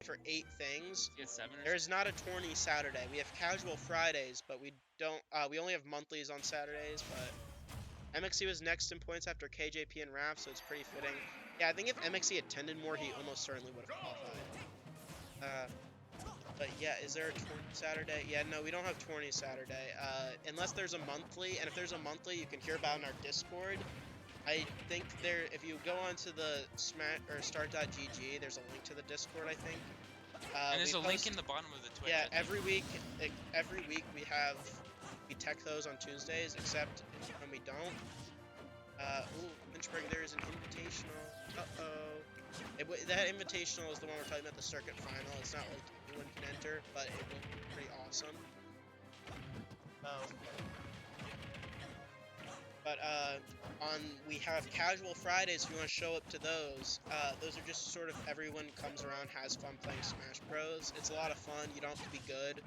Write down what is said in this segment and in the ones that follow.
for 8 things. You get 7 or There's not a tourney Saturday. We have casual Fridays, but we don't. We only have monthlies on Saturdays. But MXC was next in points after KJP and Raph, so it's pretty fitting. Yeah, I think if MXC attended more, he almost certainly would have qualified. But yeah, is there a tourney Saturday? Yeah, no, we don't have tourney Saturday. Unless there's a monthly, and if there's a monthly, you can hear about it in our Discord. I think there, if you go onto the start.gg, there's a link to the Discord, I think. and there's a link in the bottom of the Twitch. Yeah, every week we tech those on Tuesdays, except when we don't. Ooh, Lynchburg, there's an invitational. That invitational is the one we're talking about, the circuit final. It's not like anyone can enter, but it will be pretty awesome. But we have casual Fridays if you want to show up to those. Those are just sort of everyone comes around, has fun playing Smash Bros. It's a lot of fun. You don't have to be good.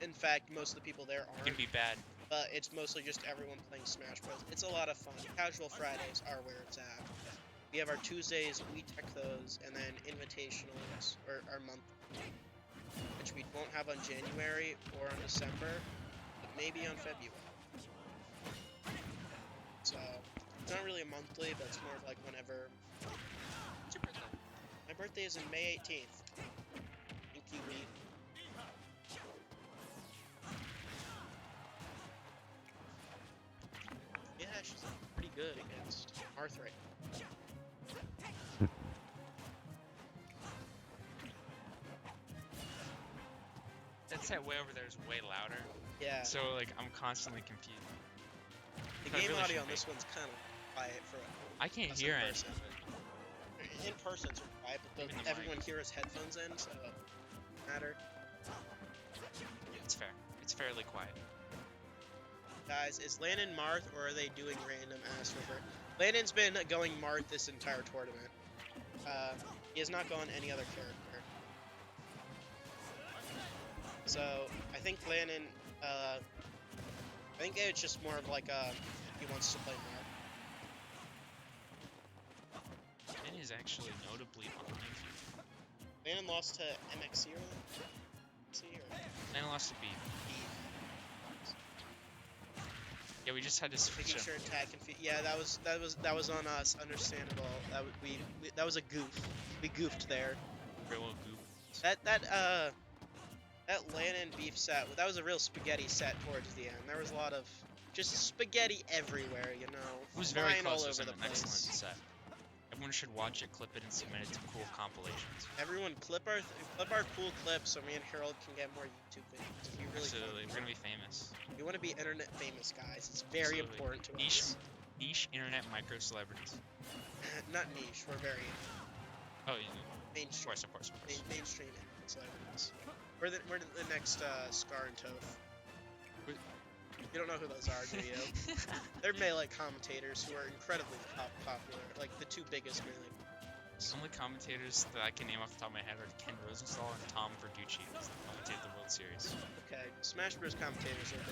In fact, most of the people there aren't. You can be bad. But it's mostly just everyone playing Smash Bros. It's a lot of fun. Casual Fridays are where it's at. We have our Tuesdays, we tech those, and then invitationals, or our monthly, which we won't have on January or on December, but maybe on February. So, it's not really a monthly, but it's more of like whenever. What's your birthday? My birthday is in May 18th. Thank you, Lee. Yeah, she's pretty good against Marth right now. That set way over there is way louder. Yeah. So like I'm constantly confused. The I game really audio on should this one's kind of quiet for I can't us hear in anything. person. In person it's quiet, but Even the everyone mic. here has headphones in, so it doesn't matter. It's fair. It's fairly quiet. Guys, is Lanon Marth, or are they doing random ass river? Lanon's been going Marth this entire tournament. He has not gone any other character. So, I think Lanon, I think it's just more of like he wants to play Marth. It is actually notably behind you. Lanon lost to MXC earlier? And lost to B. Yeah, we just had to switch Making him. sure attack and yeah, that was on us. Understandable. That was a goof. We goofed there. Real goof. That Lanon beef set, that was a real spaghetti set towards the end. There was a lot of just spaghetti everywhere, you know. It was very flying close. all It was over an the place. excellent set. Everyone should watch it, clip it, and submit it to cool compilations. Everyone clip our cool clips so me and Harold can get more YouTube videos. It'd be really Absolutely, fun. we're gonna be famous. We want to be internet famous, guys. It's very Absolutely. important to Niche, us. niche internet micro celebrities. Not niche. We're very Oh yeah, mainstream. of course. Mainstream internet celebrities. We're the next Scar and Toph. You don't know who those are, do you? They're melee commentators who are incredibly popular. Like the two biggest melee. The only commentators that I can name off the top of my head are Ken Rosenthal and Tom Verducci, who commentated the World Series. Okay, Smash Bros. Commentators are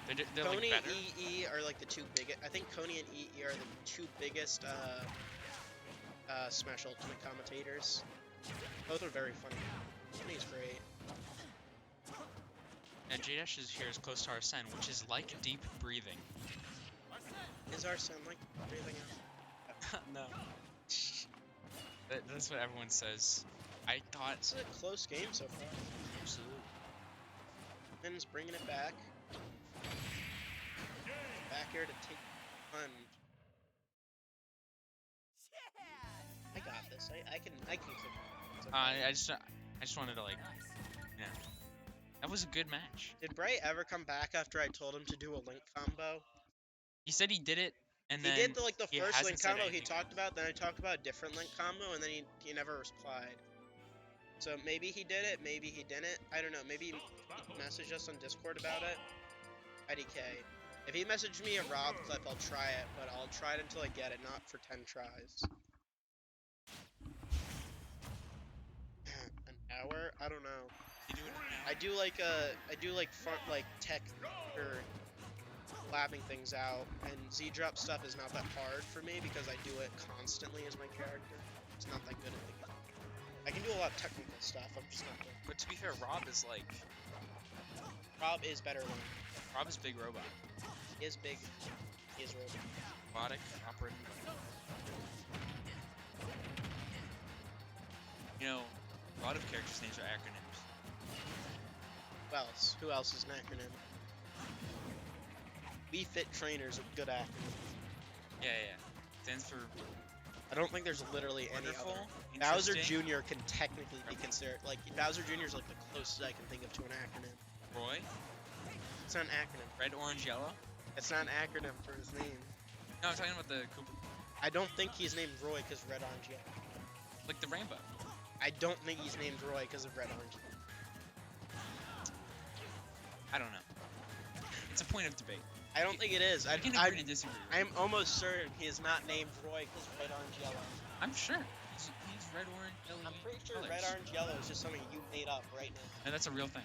big. They're Coney like better. and EE are like the two biggest. I think Coney and EE are the two biggest Smash Ultimate commentators. Both are very funny. Coney's great. And JdAsH is here as close to Arsene, which is like deep breathing. Is Arsene like breathing out? No. That's what everyone says. I thought. It's a close game so far. Absolutely. Finn's bringing it back. Back here to take fun. I got this. I can click. It's okay. I just wanted to like, yeah. That was a good match. Did Bray ever come back after I told him to do a link combo? He said he did it, and He then did the he first hasn't link said combo he anything. talked about, then I talked about a different link combo, and then he never replied. So maybe he did it, maybe he didn't. I don't know. Maybe he messaged us on Discord about it. IDK. If he messaged me a Rob clip, I'll try it, but I'll try it until I get it, not for 10 tries. An hour? I don't know. You do it now. I do like front tech or labbing things out, and Z-drop stuff is not that hard for me because I do it constantly as my character. It's not that good at the game. I can do a lot of technical stuff. I'm just not good. But to be fair, Rob is like Rob is better than Rob is big robot. he is big. He is robot. Robotic operating. You know, a lot of characters' names are acronyms. Who else? Who else is an acronym? We Fit Trainers a good acronym. Yeah, yeah. Stands for I don't think there's literally any wonderful, other. Bowser interesting, Jr. can technically be considered like Bowser Jr. is like the closest I can think of to an acronym. Roy, It's not an acronym. red, orange, yellow. It's not an acronym for his name. No, I'm talking about the Koopa, I don't think he's named Roy because red, orange, yellow. like the rainbow. I don't think he's named Roy because of red, orange, yellow. I don't know. It's a point of debate. I don't think it is. I can agree to disagree. I'm almost certain he is not named Roy because red, orange, yellow. I'm sure. He's red, orange, yellow. I'm pretty sure colors. red, orange, yellow is just something you made up right now. And that's a real thing.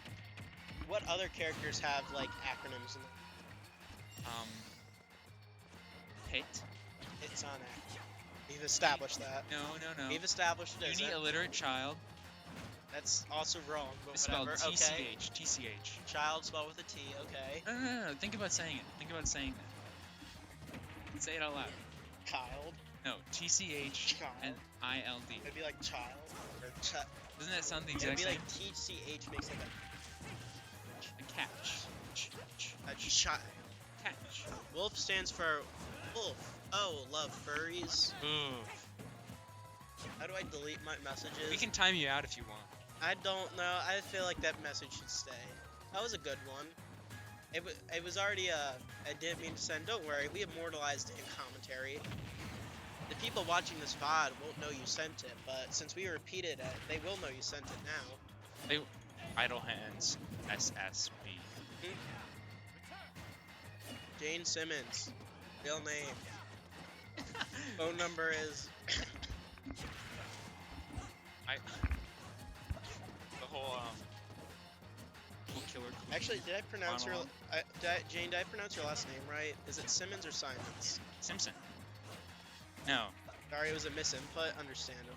What other characters have like acronyms in them? Pit. It's not an acronym. We've established that. No, no, no. We've established it. Uni illiterate child. That's also wrong, but It's spelled whatever. Okay. TCH. TCH. Child spelled with a T. Okay. No, no, no, no. Think about saying it. Think about saying that. Say it out loud. Child. No. TCH and ILD. It'd be like child or Doesn't that sound the It'd exact be same? like TCH makes like A catch. a child. Catch. Wolf stands for wolf. Oh, love furries. Ooh. How do I delete my messages? We can time you out if you want. I don't know. I feel like that message should stay. That was a good one. It was already I didn't mean to send. Don't worry, we immortalized it in commentary. The people watching this VOD won't know you sent it, but since we repeated it, they will know you sent it now. Idle hands. SSB. Jane Simmons, real name. Phone number is. The whole killer. Actually, did I pronounce your? Monologue. Jane, did I pronounce your last name right? Is it Simmons or Simons? Simpson. No. Sorry, it was a misinput. Understandable.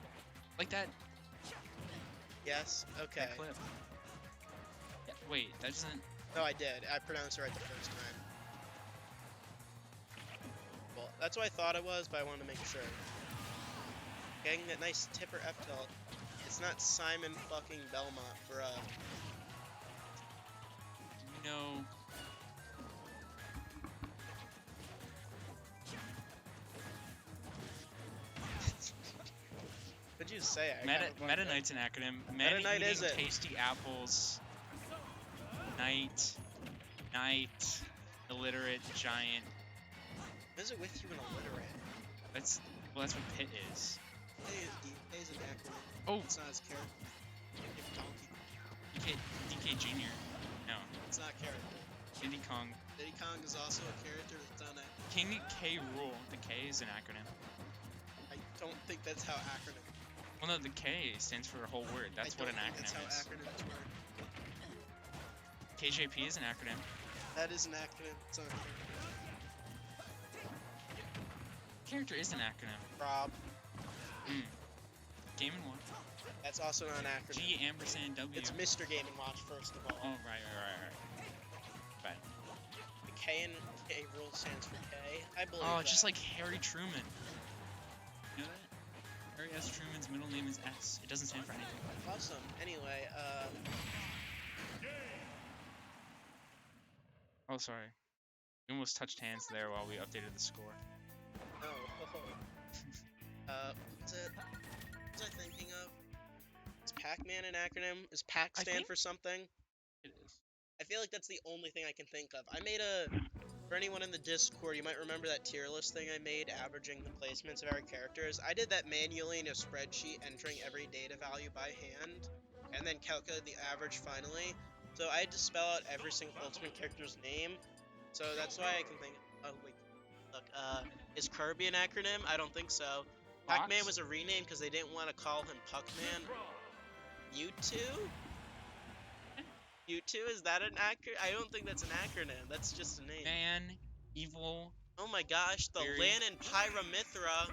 Like that. Yes. Okay. That clip. Yeah, wait, that doesn't. No, I did. I pronounced it right the first time. Well, that's what I thought it was, but I wanted to make sure. Getting that nice tipper F tilt. It's not Simon fucking Belmont, bruh. You know. What'd you say? Meta Knight's an acronym. Meta Knight is it? Tasty apples. Knight. Illiterate giant. What is it with you and illiterate? That's what Pit is. A is an acronym. Oh, It's not his character. Donkey. DK Jr. No, It's not character. Diddy Kong. Diddy Kong is also a character that's not an. King K. Rool. The K is an acronym. I don't think that's how acronym. Well, no, the K stands for a whole word. That's what an That's how acronym is. acronyms work. KJP is an acronym. That is an acronym. It's not a character. Character is an acronym. Rob. Game and Watch. That's also not an acronym. G ampersand W. It's Mr. Game & Watch, first of all. Oh, right. Right. The K and K rule stands for K. I believe Oh, that. just like Harry Truman. You know that? Harry S. Truman's middle name is S. It doesn't stand for anything. Awesome. Anyway, Oh, sorry. We almost touched hands there while we updated the score. no. What's it? What was I thinking of? Is Pac-Man an acronym? Is PAC I stand think- for something? It is. I feel like that's the only thing I can think of. I made for anyone in the Discord, you might remember that tier list thing I made, averaging the placements of our characters. I did that manually in a spreadsheet, entering every data value by hand, and then calculated the average finally. So I had to spell out every single Ultimate character's name. So that's why I can think. Oh wait, look. Is Kirby an acronym? I don't think so. Pac-Man Fox? was a rename because they didn't want to call him Puckman. Mewtwo? Mewtwo, is that an acronym? I don't think that's an acronym. That's just a name. Man, evil. Oh my gosh, the Very- Lanon Pyra Mythra.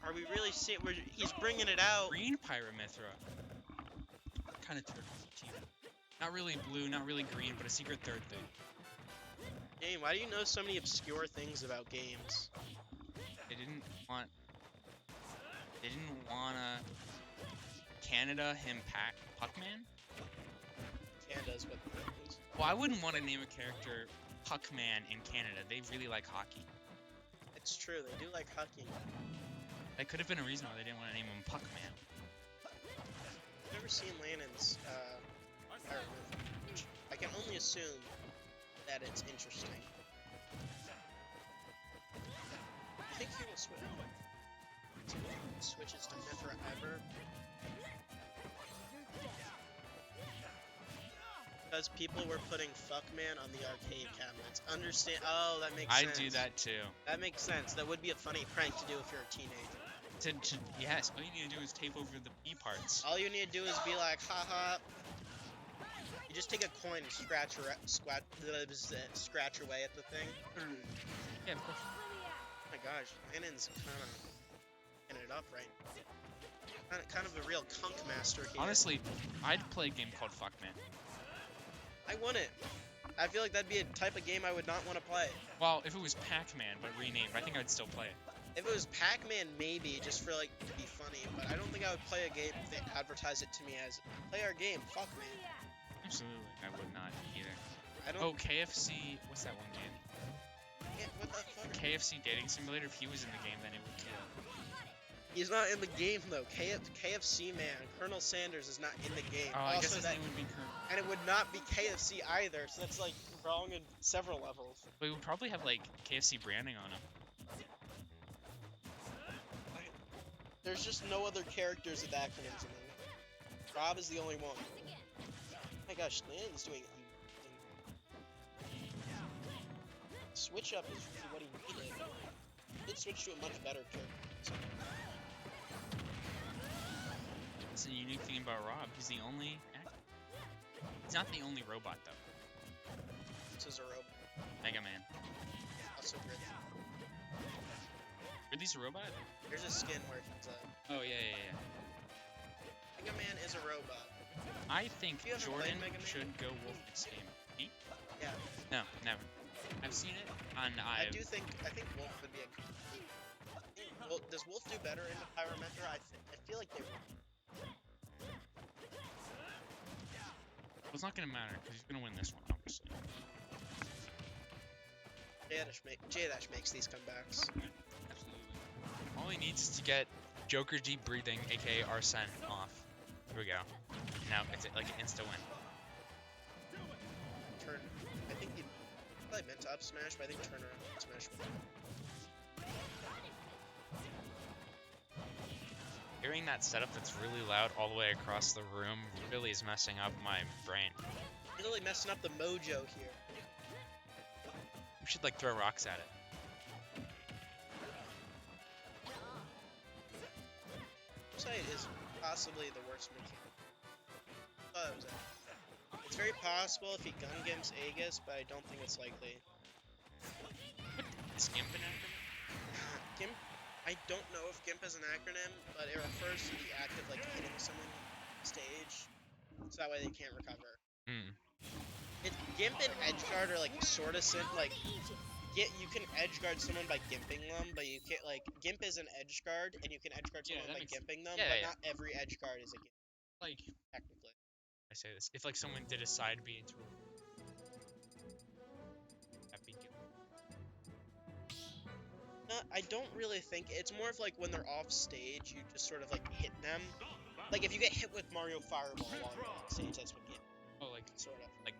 Are we really seeing? He's bringing it out. Green Pyra Mythra. Kind of turquoise. Not really blue, not really green, but a secret third thing. Game, why do you know so many obscure things about games? They didn't want. They didn't wanna. Canada him Puckman? Canada's what the is. Well, I wouldn't want to name a character Puckman in Canada. They really like hockey. It's true, they do like hockey. That could have been a reason why they didn't want to name him Puckman. I've never seen Lanon's Pyra Mythra. I can only assume that it's interesting. I think he will switches to Mythra ever. Because people were putting Fuckman on the arcade cabinets. Understand? Oh, that makes sense. I'd do that too. That makes sense. That would be a funny prank to do if you're a teenager. Yes, all you need to do is tape over the B parts. All you need to do is be like, haha. You just take a coin and scratch away at the thing. Yeah, of course. Oh my gosh, Lanon's kind of getting it up right. Kind of a real kunk master here. Honestly, I'd play a game called Fuckman. I wouldn't. I feel like that'd be a type of game I would not want to play. Well, if it was Pac-Man but renamed, I think I'd still play it. If it was Pac-Man, maybe, just for, like, to be funny. But I don't think I would play a game if they advertise it to me as, play our game, Fuckman. Absolutely, I would not either. I don't... Oh, KFC, what's that one game? Yeah, what the fuck? KFC Dating Simulator, if he was in the game, then it would kill. He's not in the game, though. KFC man, Colonel Sanders is not in the game. Oh, I also, guess his name would be Colonel. And it would not be KFC either, so that's, like, wrong in several levels. But we would probably have, like, KFC branding on him. There's just no other characters with acronyms in them. Rob is the only one. Oh my gosh, Lanon's doing amazing. Switch up is what he needed. He did switch to a much better character. So. It's a unique thing about Rob. He's the only actor. He's not the only robot, though. This is a robot. Mega Man. Also good. Ridley's a robot? Here's a skin where he's a... Oh, yeah. Mega Man is a robot. I think You haven't Jordan played Mega Man? should go Wolfenstein. Me? Yeah. No, never. I've seen it, and I think Wolf would be a... Well, does Wolf do better in the Pyra Mythra? I feel like they would. Well, it's not gonna matter, because he's gonna win this one, obviously. JdAsH makes these comebacks. Absolutely. All he needs is to get Joker G breathing, aka Arsene, off. Here we go. Now it's like an insta win. Turn. I think he probably meant to up smash, but I think turn around and smash. Hearing that setup that's really loud all the way across the room really is messing up my brain. Really messing up the mojo here. We should like throw rocks at it. Side is possibly the worst mechanic. It's very possible if he gun gimps Aegis, but I don't think it's likely. Is Gimp an acronym? Gimp? I don't know if Gimp is an acronym, but it refers to the act of like hitting someone on stage, so that way they can't recover. Gimp and Edgeguard are like sort of like you can edgeguard someone by gimping them, but you can't like Gimp is an edgeguard and you can edgeguard someone by gimping them, but not every edgeguard is a gimp. Like technically. I say this if like someone did a side B into a that'd be Gimp. I don't really think it's more of like when they're off stage, you just sort of like hit them. Like if you get hit with Mario Fireball while you're on stage, that's what Gimp. Oh, like sort of like.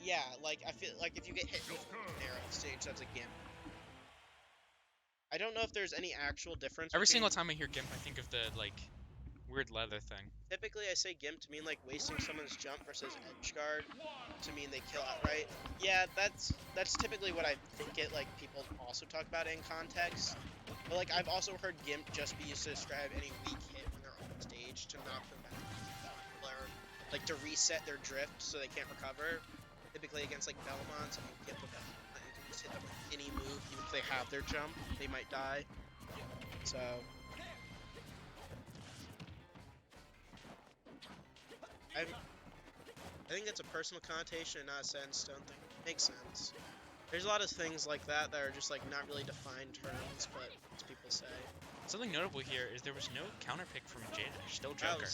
Yeah, like I feel like if you get hit with an arrow off stage, that's a Gimp. I don't know if there's any actual difference. Every single time I hear Gimp, I think of the like weird leather thing. Typically, I say Gimp to mean like wasting someone's jump versus edgeguard to mean they kill outright. Yeah, that's typically what I think it like people also talk about in context. But like I've also heard Gimp just be used to describe any weak hit when they're on stage to knock them back, or like to reset their drift so they can't recover. Typically against like Belmonts, and you Gimp with that, you can just hit them with any move, even if they have their jump, they might die. So I think it's a personal connotation and not a set in stone thing. Makes sense. There's a lot of things like that that are just like not really defined terms, but as people say. Something notable here is there was no counter pick from JdAsH. Still Joker.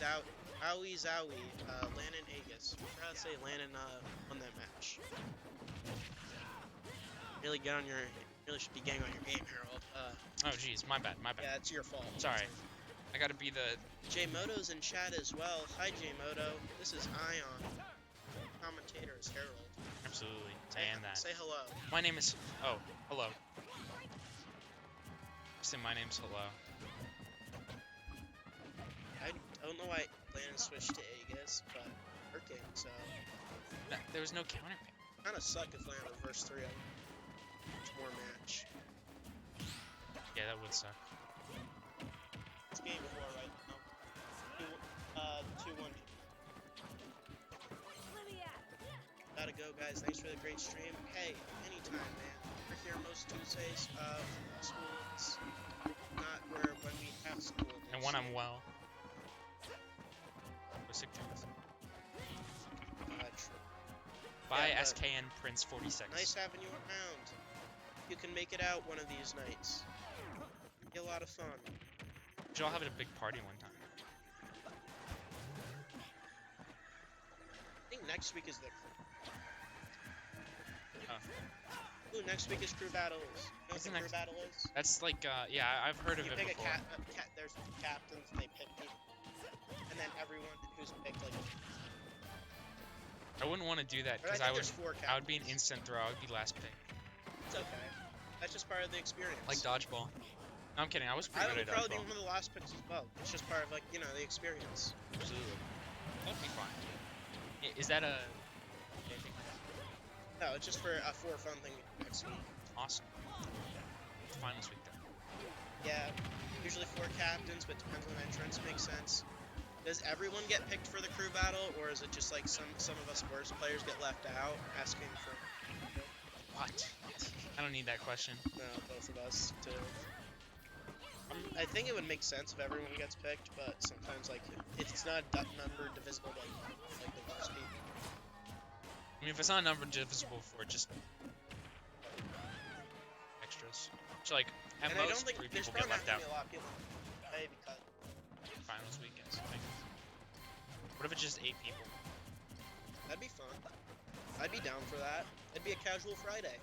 Owie zowie. Lanon Aegis. I forgot to say Lanon won that match. Really should be getting on your game, Harold. Oh jeez, my bad. Yeah, it's your fault. Sorry. I gotta be the... JMoto's in chat as well. Hi JMoto. This is Ion. Commentator is Harold. Absolutely. I am that. Say hello. My name is... Oh, hello. Say my name's hello. I don't know why Lanon switched to Aegis, but working, so... There was no counter pick. Kinda suck if Lanon reversed 3 more match. Yeah, that would suck. It's game 4 right now. 2-1. Gotta go, guys. Thanks for the great stream. Hey, anytime, man. We're here most Tuesdays. School is not when we have school. And when I'm well. Go sick things. True. Bye, Yeah, SKN Prince 46. Nice having you around. You can make it out one of these nights. Be a lot of fun. We should all have a big party one time. I think next week is the... Ooh, next week is crew battles. You know what the crew battle is? That's like, yeah, I've heard of it You pick before. there's captains, and they pick people. And then everyone who's picked, like... I wouldn't want to do that, because I would be an instant throw. I would be last pick. It's okay. That's just part of the experience. Like dodgeball. No, I'm kidding. I was pretty good at I would probably dodgeball. be one of the last picks as well. It's just part of, like, the experience. Absolutely. That would be fine. Is that a... No, it's just for a fun thing next week. Awesome. Finals week then. Yeah, usually 4 captains, but depends on entrance. Makes sense. Does everyone get picked for the crew battle, or is it just like some of us worse players get left out, asking for... What? I don't need that question. No, both of us, too. I think it would make sense if everyone gets picked, but sometimes, like, it's not a number divisible by, like, the worst people. I mean, if it's not a number divisible for just extras. So, like, at most, 3 people get left out. There's probably not going to be a lot of people maybe cut. Finals weekends, I think. What if it's just 8 people? That'd be fun. I'd be down for that. It'd be a casual Friday.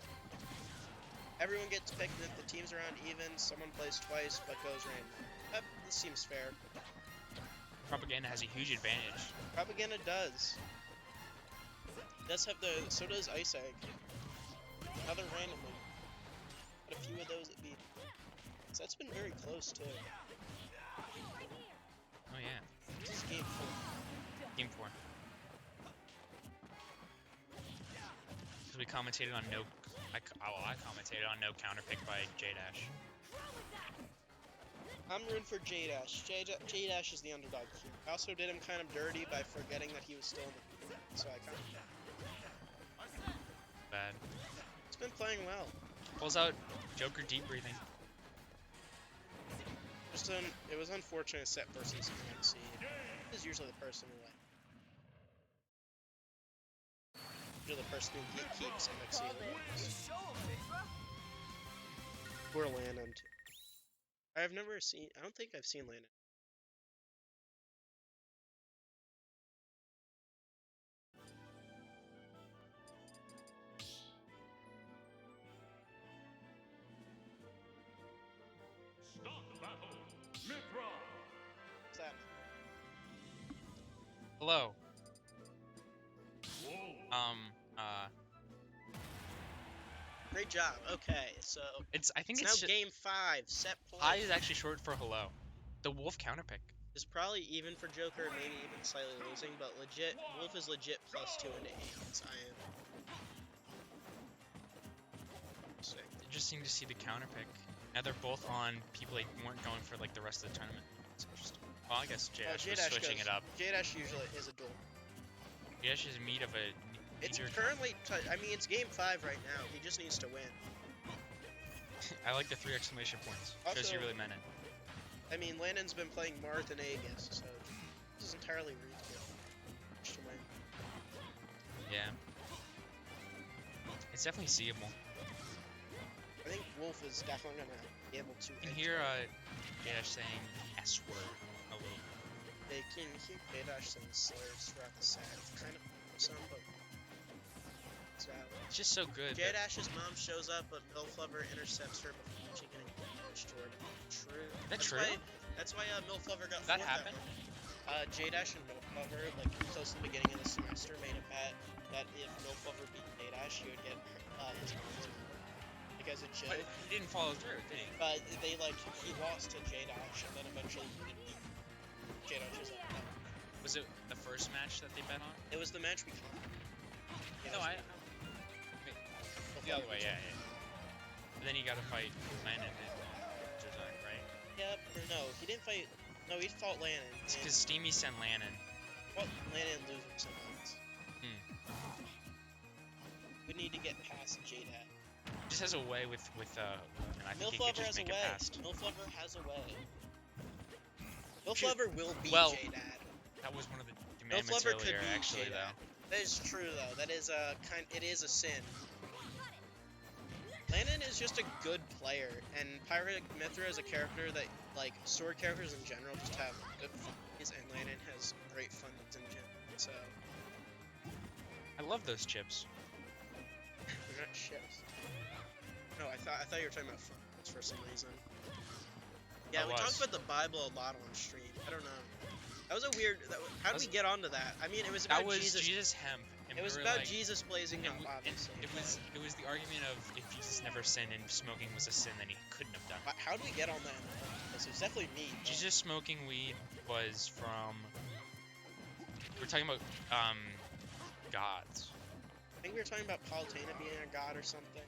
Everyone gets picked, and if the team's around even, someone plays twice, but goes random. This seems fair. Propaganda has a huge advantage. Propaganda does. Does have so does Ice Egg. Another randomly. But a few of those that beat. So that's been very close too. Oh yeah. This is game 4. Game 4. Because we commentated on no... I commentated on no counter pick by JdAsH. I'm rooting for JdAsH. JdAsH is the underdog here. I also did him kind of dirty by forgetting that he was still in the game, so I kind of... Bad. It's been playing well. Pulls out Joker deep breathing. Just it was unfortunate set versus MC. This is usually the person who usually the person who keeps MC in the games. Or Lanon. I don't think I've seen Lanon. Stop battle, Mythra. What's that? Hello. Whoa. Great job. Okay, so I think it's it's now game 5. Set point. I is actually short for hello. The Wolf counter pick. Is probably even for Joker, maybe even slightly losing, but legit, Wolf is legit +2 into Aegis. I am. Sick. Interesting to see the counter pick. Now they're both on people that weren't going for like the rest of the tournament. It's interesting. Well, I guess JdAsH was switching it up. JdAsH usually is a duel. JdAsH is meat of a... It's currently, I mean, it's game 5 right now. He just needs to win. I like the 3 exclamation points. Shows Also, you really meant it. I mean, Lanon's been playing Marth and Aegis, so this is entirely reasonable to win. Yeah. It's definitely seeable. I think Wolf is definitely gonna be able to. You can hear JdAsH saying S word a little bit. They can hear JdAsH saying slurs throughout the set. It's kind of some, but so. It's just so good. that- JdAsh's mom shows up, but Milflover intercepts her before she can destroy her. True. That's true? That's why Milflover got That fourth happened? JdAsH and Milflover, like close to the beginning of the semester, made a bet that if Milflover beat JdAsH, he would get his mom's number. Because it But joke. he didn't follow through, did he? But they he lost to JdAsH, and then eventually he beat JdAsH. Was like, no. Was it the first match that they bet on? It was the match we called. Yeah, No, it was the other way, yeah. And then he got to fight Lanon and Design, right? Yep. Or no, he didn't fight. No, he fought Lanon. It's because Steamy sent Lanon. Fought Lanon and lose sometimes. We need to get past JdAsH. Just has a way with and I think he Milflover could has just a make it way. past. Milflover has a way. Milflover will beat Well, JdAsH. That was one of the commandments Milflover could earlier, beat actually, JdAsH. though. That is true, though. That is a it is a sin. Lanon is just a good player, and Pyra Mythra is a character that, like, sword characters in general just have good fights, and Lanon has great fights in general, so. I love those chips. They're not ships. No, I thought you were talking about fights for some reason. Yeah, we talked about the Bible a lot on stream. I don't know. That was a weird. How did we get onto that? I mean, it was about That was Jesus. Jesus hemp. And It was we were about like, Jesus blazing and up, we- obviously. It was the argument of if Jesus never sinned and smoking was a sin, then he couldn't have done it. How did we get on that? Because it was definitely me. but- Jesus smoking weed was from. We're talking about gods. I think we were talking about Palutena being a god or something.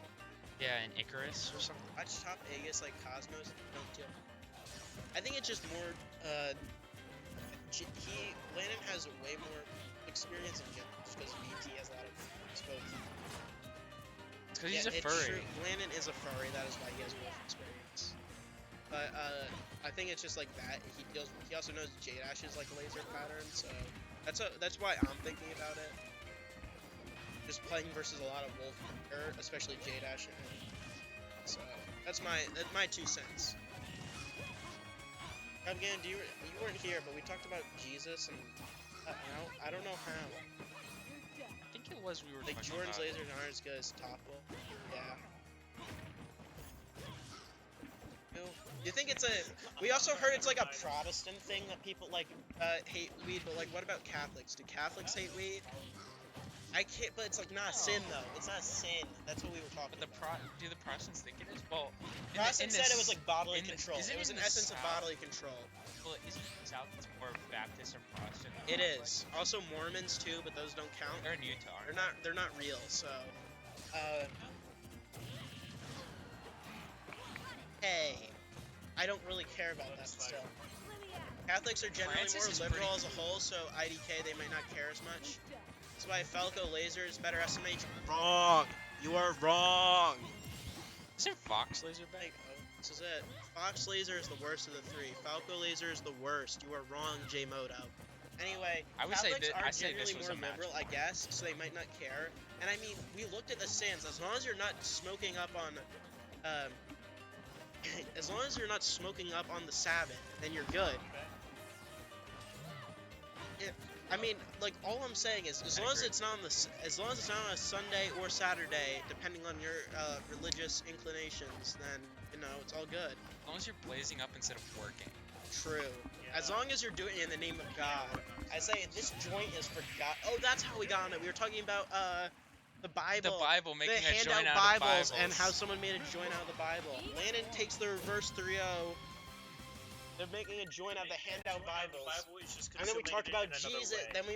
Yeah, and Icarus or something. I just top Aegis like Cosmos. Don't deal. I think it's just more. Lanon has way more experience in general because VT has a lot of exposure. It's because he's a furry. Lanon is a furry. That is why he has wolf experience. But I think it's just like that. He also knows JdAsh's like laser pattern, so that's why I'm thinking about it. Just playing versus a lot of wolf, especially JdAsh. So that's my 2 cents. Again, you weren't here, but we talked about Jesus and I don't know how. I think it was we were Like talking Jordan's about. lasers aren't as good as Topple. Yeah. Do you think it's a? We also heard it's like a Protestant thing that people like hate weed, but like what about Catholics? Do Catholics hate weed? I can't, but it's like not a sin though. It's not a sin. That's what we were talking But about. do the Protestants think it is? Well, Protestants said it was like bodily in the- control. isn't It was in an the essence of South- bodily control. Well, isn't the South it's more Baptist or Protestant? than It Catholic? is. Also Mormons too, but those don't count. They're in Utah. aren't They're not real, so hey. I don't really care about that still. Catholics are generally Francis is more liberal pretty- as a whole, so IDK they might not care as much. That's why Falco Laser is better SMH. Wrong! You are wrong! Isn't Fox Laser bad? This is it. Fox Laser is the worst of the 3. Falco Laser is the worst. You are wrong, J-Moto. Anyway, I would say Catholics that- are I say this generally was more a match. liberal, I guess, so they might not care. And I mean, we looked at the sins. As long as you're not smoking up on, as long as you're not smoking up on the Sabbath, then you're good. I mean, like all I'm saying is, as long as it's not on a Sunday or Saturday, depending on your religious inclinations, then you know it's all good. As long as you're blazing up instead of working. True. As long as you're doing it in the name of God. I say this joint is for God. Oh, that's how we got on it. We were talking about the Bible. The Bible, making the a handout joint out Bibles of Bibles. and how someone made a joint out of the Bible. Lanon takes the reverse 3-0. They're making a joint out of the handout Bibles. And then we talked about Jesus. Then we